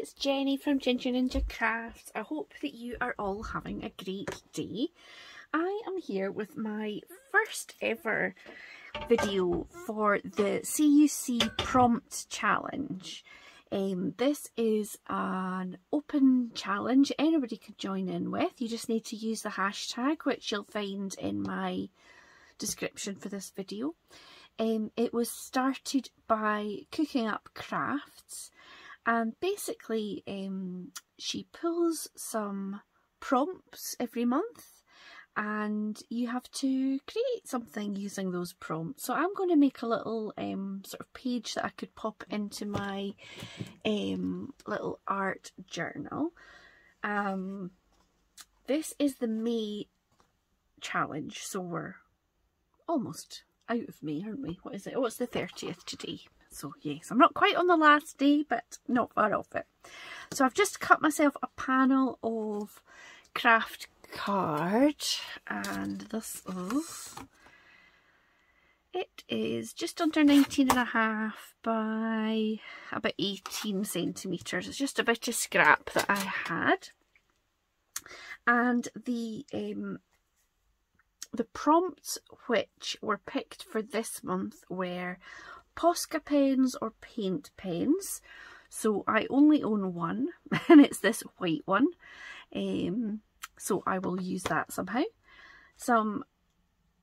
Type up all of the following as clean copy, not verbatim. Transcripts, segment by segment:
it's Jenny from Ginger Ninja Crafts. I hope that you are all having a great day. I am here with my first ever video for the CUC Prompt Challenge. This is an open challenge anybody can join in with. You just need to use the hashtag, which you'll find in my description for this video. It was started by Cooking Up Crafts, and basically she pulls some prompts every month and you have to create something using those prompts. So I'm going to make a little sort of page that I could pop into my little art journal. This is the May challenge, so we're almost out of May, aren't we? What is it? Oh, it's the 30th today. So yes, I'm not quite on the last day, but not far off it. So I've just cut myself a panel of craft card, and this is, it is just under 19.5 by about 18 centimetres. It's just a bit of scrap that I had, and the prompts which were picked for this month were Posca pens or paint pens. So I only own one, and it's this white one. So I will use that somehow. Some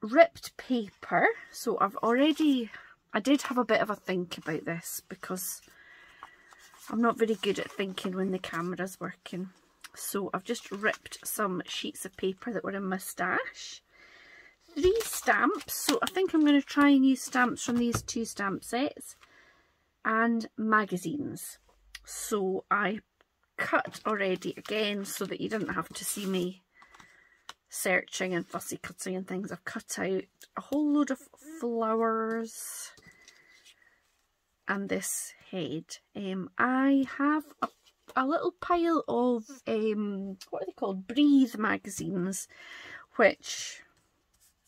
ripped paper. So I did have a bit of a think about this because I'm not very good at thinking when the camera's working. So I've just ripped some sheets of paper that were in my stash. 3 stamps, so I think I'm going to try and use stamps from these 2 stamp sets, and magazines. So I cut already again so that you didn't have to see me searching and fussy cutting and things. I've cut out a whole load of flowers and this head. I have a little pile of what are they called? Breathe magazines, which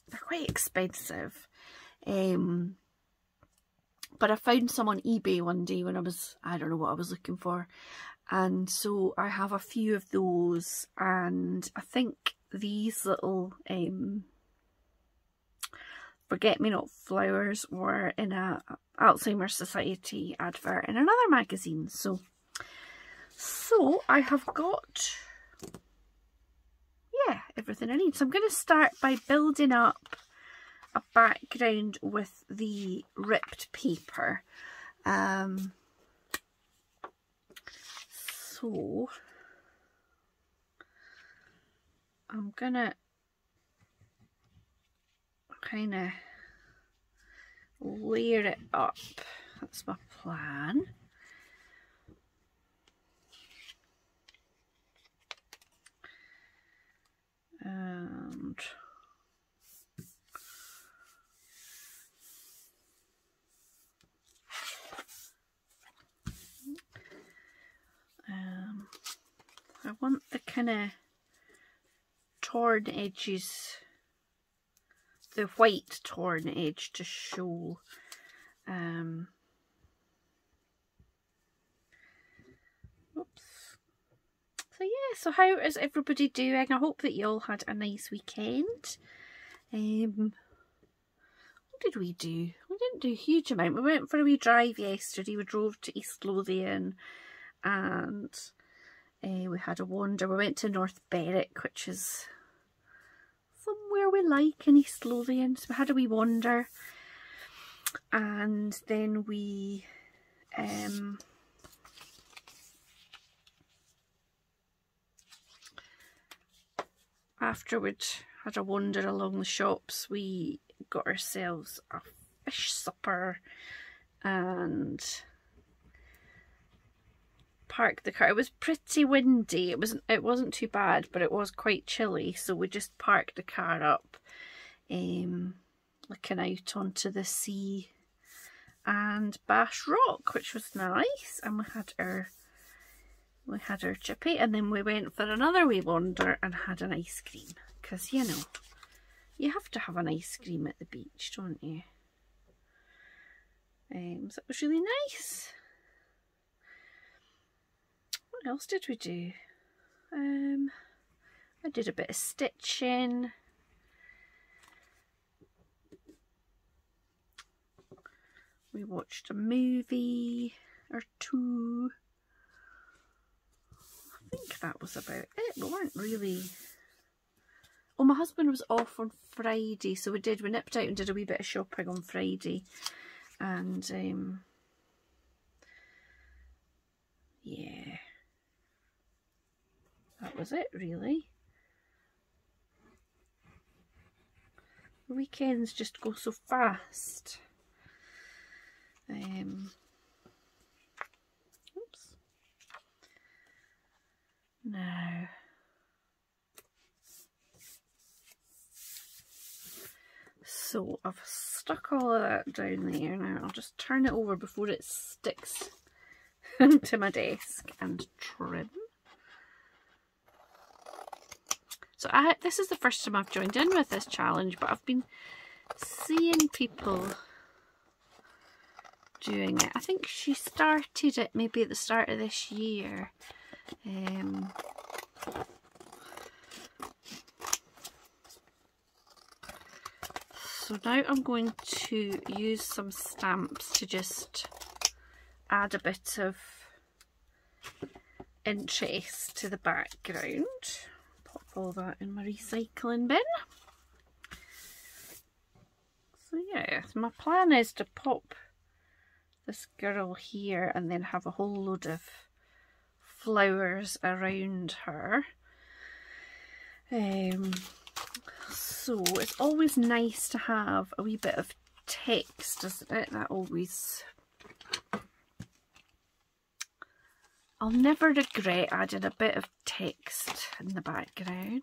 they're quite expensive, but I found some on eBay one day when I don't know what I was looking for, and so I have a few of those. And I think these little forget-me-not flowers were in a Alzheimer's Society advert in another magazine. So I have got, yeah, everything I need. So I'm going to start by building up a background with the ripped paper. So I'm going to kind of layer it up. That's my plan. And I want the kind of torn edges, the white torn edge to show. Oops. So yeah, so how is everybody doing? I hope that you all had a nice weekend. What did we do? We didn't do a huge amount. We went for a wee drive yesterday. We drove to East Lothian, and we had a wander. We went to North Berwick, which is somewhere we like in East Lothian. So we had a wee wander, and then we afterward had a wander along the shops. We got ourselves a fish supper and parked the car. It was pretty windy. It wasn't too bad, but it was quite chilly, so we just parked the car up looking out onto the sea and Bash Rock, which was nice. And we had our chippy, and then we went for another wee wander and had an ice cream, because you know, you have to have an ice cream at the beach, don't you? So it was really nice. What else did we do? I did a bit of stitching. We watched a movie or two. I think that was about it. We weren't really... Oh, my husband was off on Friday, so we nipped out and did a wee bit of shopping on Friday. And, yeah. That was it, really. The weekends just go so fast. Oops. Now, so I've stuck all of that down there. Now I'll just turn it over before it sticks to my desk and trim. So this is the first time I've joined in with this challenge, but I've been seeing people doing it. I think she started it maybe at the start of this year. So now I'm going to use some stamps to just add a bit of interest to the background. Pop all that in my recycling bin. So yeah, my plan is to pop this girl here and then have a whole load of flowers around her. So it's always nice to have a wee bit of text, isn't it? That always... I'll never regret adding a bit of text in the background.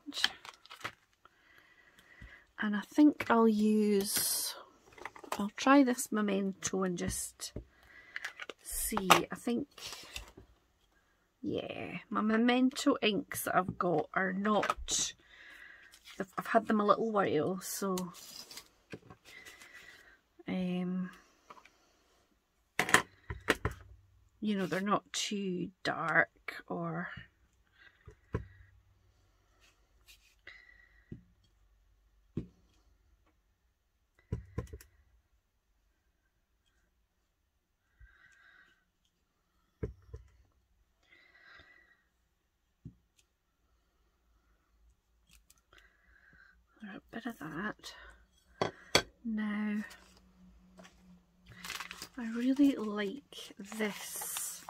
And I think I'll try this memento and just see. I think, yeah, my memento inks that I've got are not, I've had them a little while, so you know, they're not too dark or a bit of that. Now, I really like this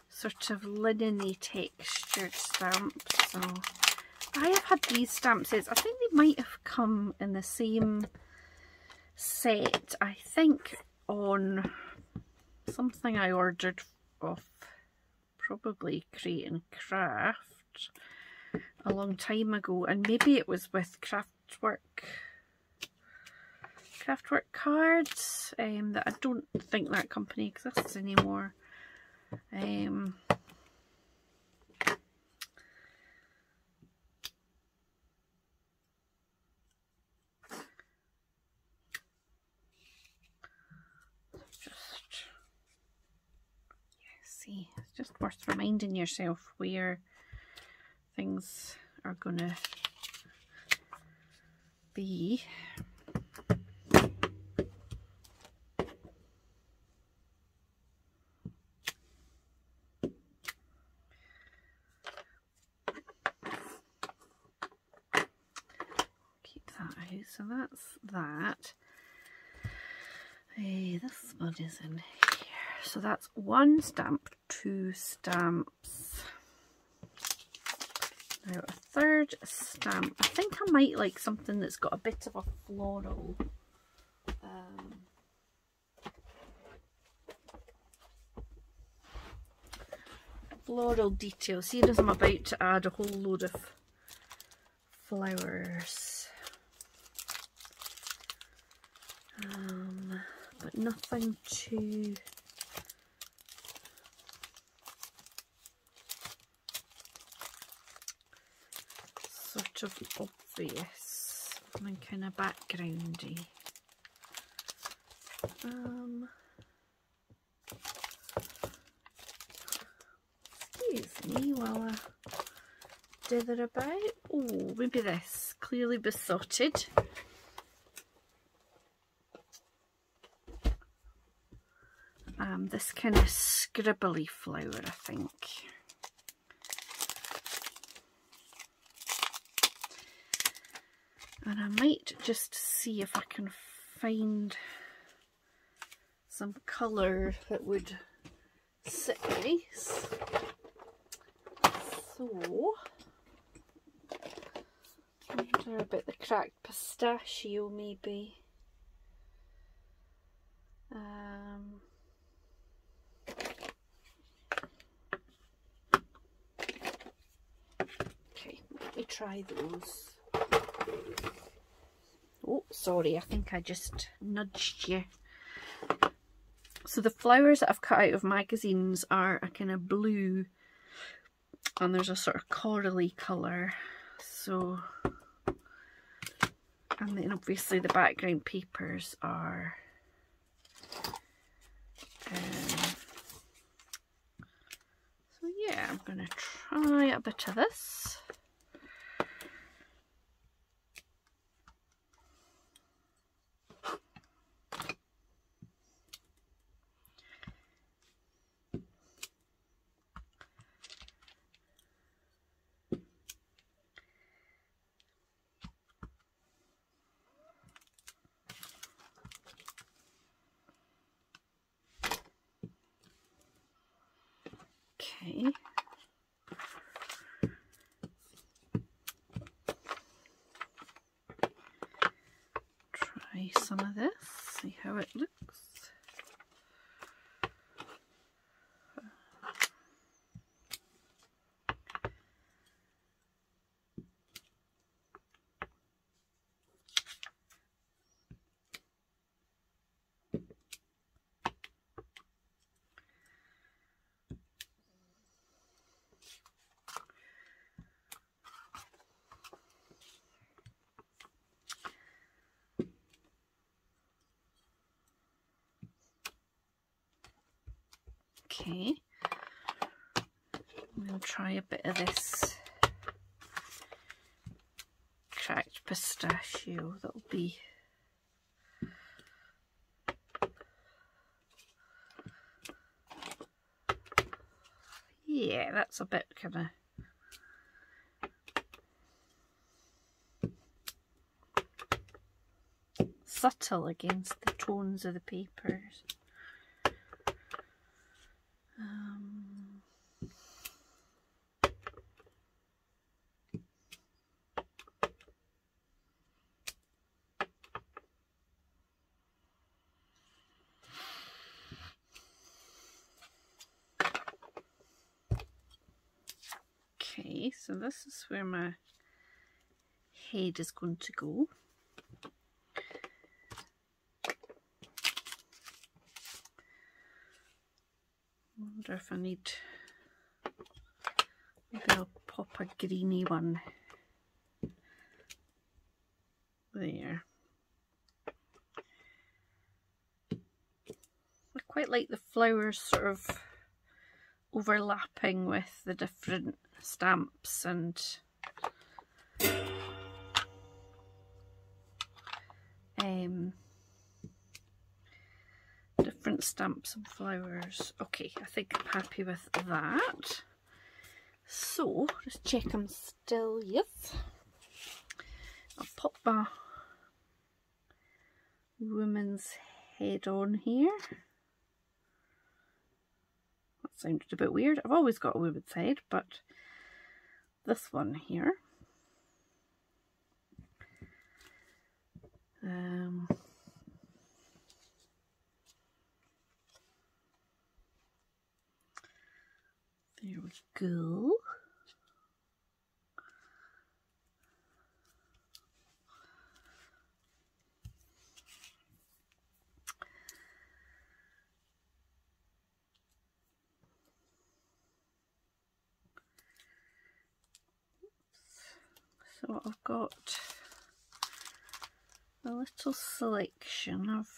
sort of linen-y textured stamps. So I have had these stamp sets. I think they might have come in the same set, I think, on something I ordered off probably Create and Craft a long time ago, and maybe it was with Craftwork cards, that I don't think that company exists anymore. See, it's just worth reminding yourself where things are gonna be. Keep that out. So that's that. This one is in here. So that's one stamp, two stamps. Now a third stamp. I think I might like something that's got a bit of a floral detail. Seeing as I'm about to add a whole load of flowers, but nothing too sort of obvious. Something kind of backgroundy. Excuse me. while I dither about. Oh, maybe this, clearly besotted. This kind of scribbly flower, I think. And I might just see if I can find some colour that would sit nice. So, I wonder about the cracked pistachio maybe. Okay, let me try those. Oh, sorry, I think I just nudged you. So the flowers that I've cut out of magazines are a kind of blue, and there's a sort of corally colour. So, and then obviously the background papers are so yeah, I'm going to try a bit of this. Okay. Try some of this, see how it looks. Okay, we'll try a bit of this cracked pistachio. That'll be yeah, that's a bit kind of subtle against the tones of the papers. Okay, so this is where my head is going to go. I wonder if I need, maybe I'll pop a greeny one there. I quite like the flowers sort of overlapping with the different stamps and different stamps and flowers. Okay, I think I'm happy with that. So, just check I'm still, yes. I'll pop my woman's head on here. That sounded a bit weird. I've always got a woman's head, but this one here. There we go. So I've got a little selection of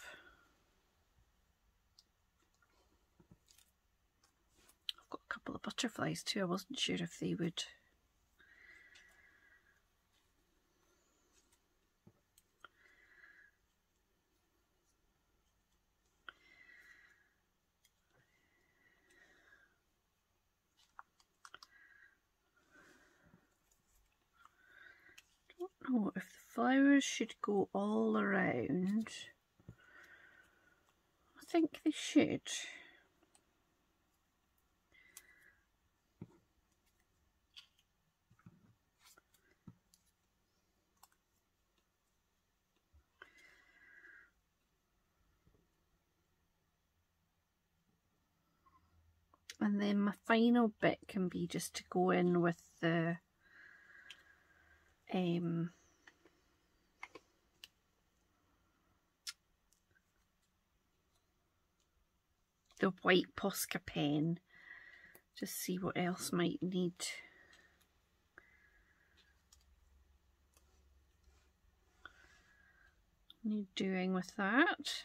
butterflies too. I wasn't sure if they would. Don't know if the flowers should go all around. I think they should. And then my final bit can be just to go in with the white Posca pen. Just see what else might need doing with that.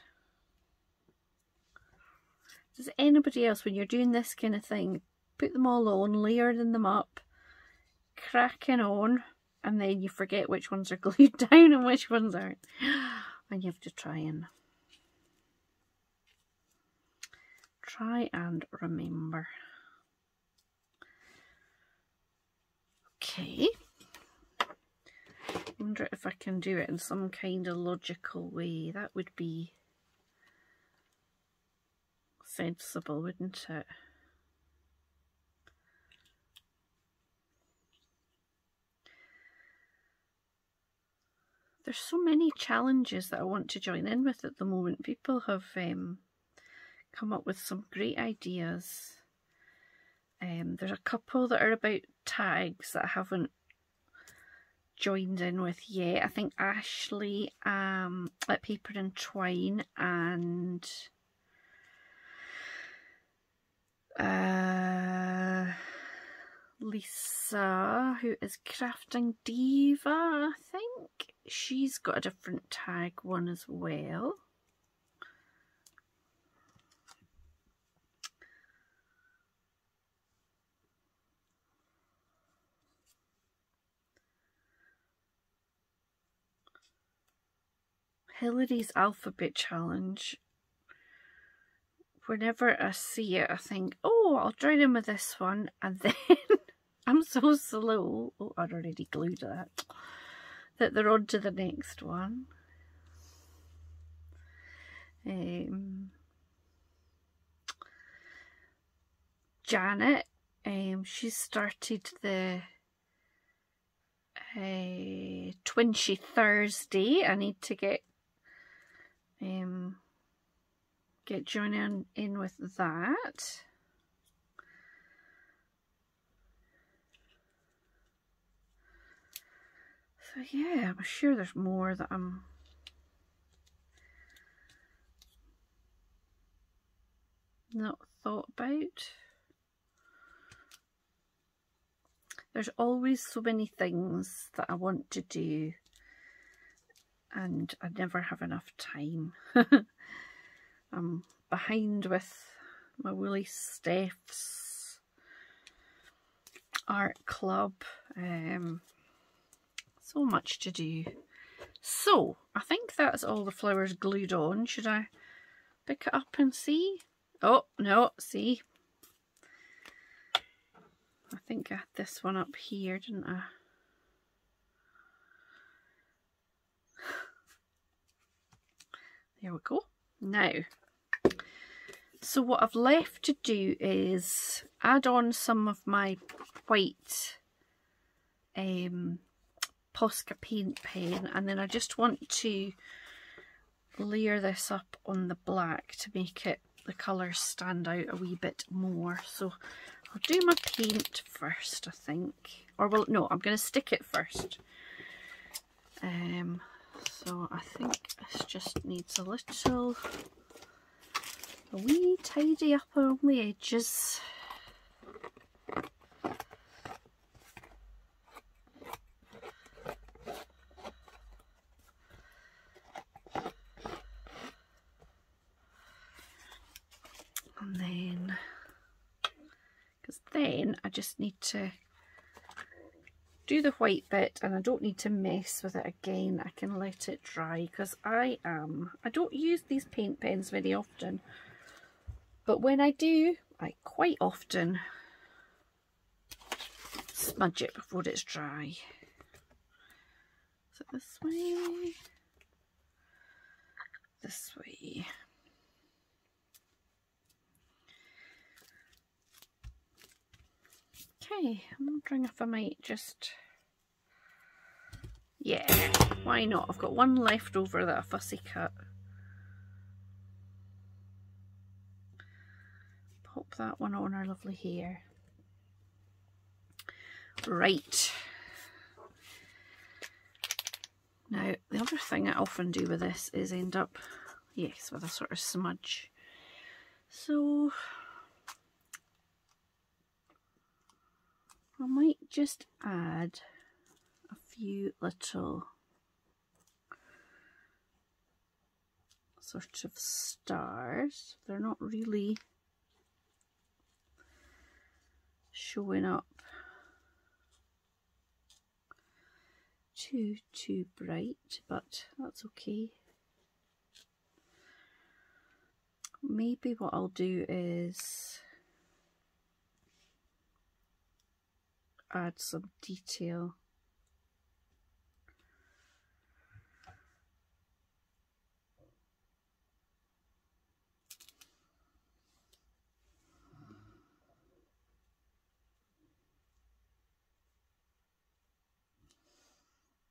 Does anybody else, when you're doing this kind of thing, put them all on, layering them up, cracking on, and then you forget which ones are glued down and which ones aren't, and you have to try and remember. Okay, I wonder if I can do it in some kind of logical way. That would be sensible, wouldn't it? There's so many challenges that I want to join in with at the moment. People have come up with some great ideas. There's a couple that are about tags that I haven't joined in with yet. I think Ashley at Paper and Twine and Lisa, who is Crafting Diva, I think. She's got a different tag one as well. Hillary's Alphabet Challenge. Whenever I see it, I think, oh, I'll join in with this one, and then I'm so slow. Oh, I'd already glued that they're on to the next one. Janet, she started the Twinchy Thursday. I need to get joining in with that. So yeah, I'm sure there's more that I'm not thought about. There's always so many things that I want to do, and I never have enough time. I'm behind with my Woolly Steph's art club. So much to do. So I think that's all the flowers glued on. Should I pick it up and see? Oh no, see, I think I had this one up here, didn't I? There we go. Now, so what I've left to do is add on some of my white Posca paint pen, and then I just want to layer this up on the black to make it the colours stand out a wee bit more. So I'll do my paint first, I think. Or well, no, I'm going to stick it first. So I think this just needs a wee tidy up on the edges. And then because then I just need to do the white bit and I don't need to mess with it again. I can let it dry because I don't use these paint pens very often, but when I do, I quite often smudge it before it's dry. So this way, this way. Okay, I'm wondering if I might just, yeah, why not? I've got one left over that I fussy cut. Pop that one on our lovely hair. Right. Now, the other thing I often do with this is end up, yes, with a sort of smudge. So I might just add a few little sort of stars. They're not really showing up too bright, but that's okay. Maybe what I'll do is add some detail.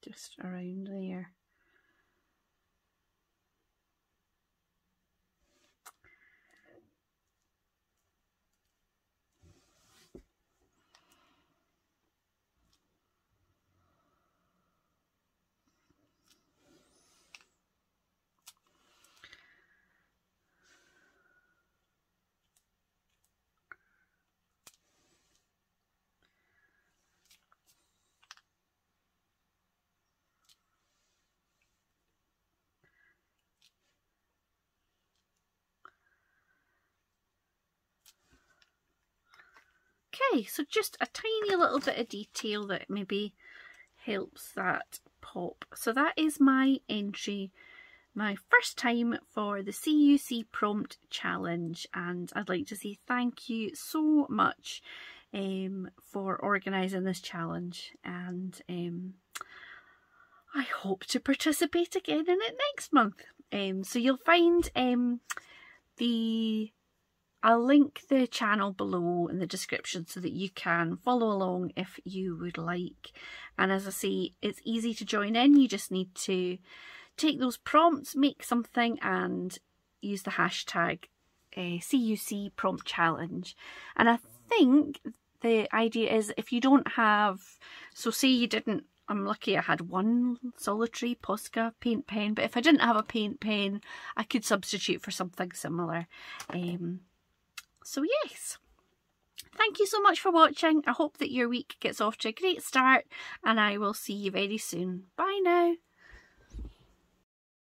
Just around there. Okay, so just a tiny little bit of detail that maybe helps that pop. So that is my entry, my first time for the CUC Prompt Challenge, and I'd like to say thank you so much for organising this challenge, and I hope to participate again in it next month. So you'll find I'll link the channel below in the description so that you can follow along if you would like. And as I say, it's easy to join in. You just need to take those prompts, make something, and use the hashtag CUC Prompt Challenge. And I think the idea is if you don't have, so say you didn't, I'm lucky I had one solitary Posca paint pen, but if I didn't have a paint pen, I could substitute for something similar. So yes, thank you so much for watching. I hope that your week gets off to a great start, and I will see you very soon. Bye now.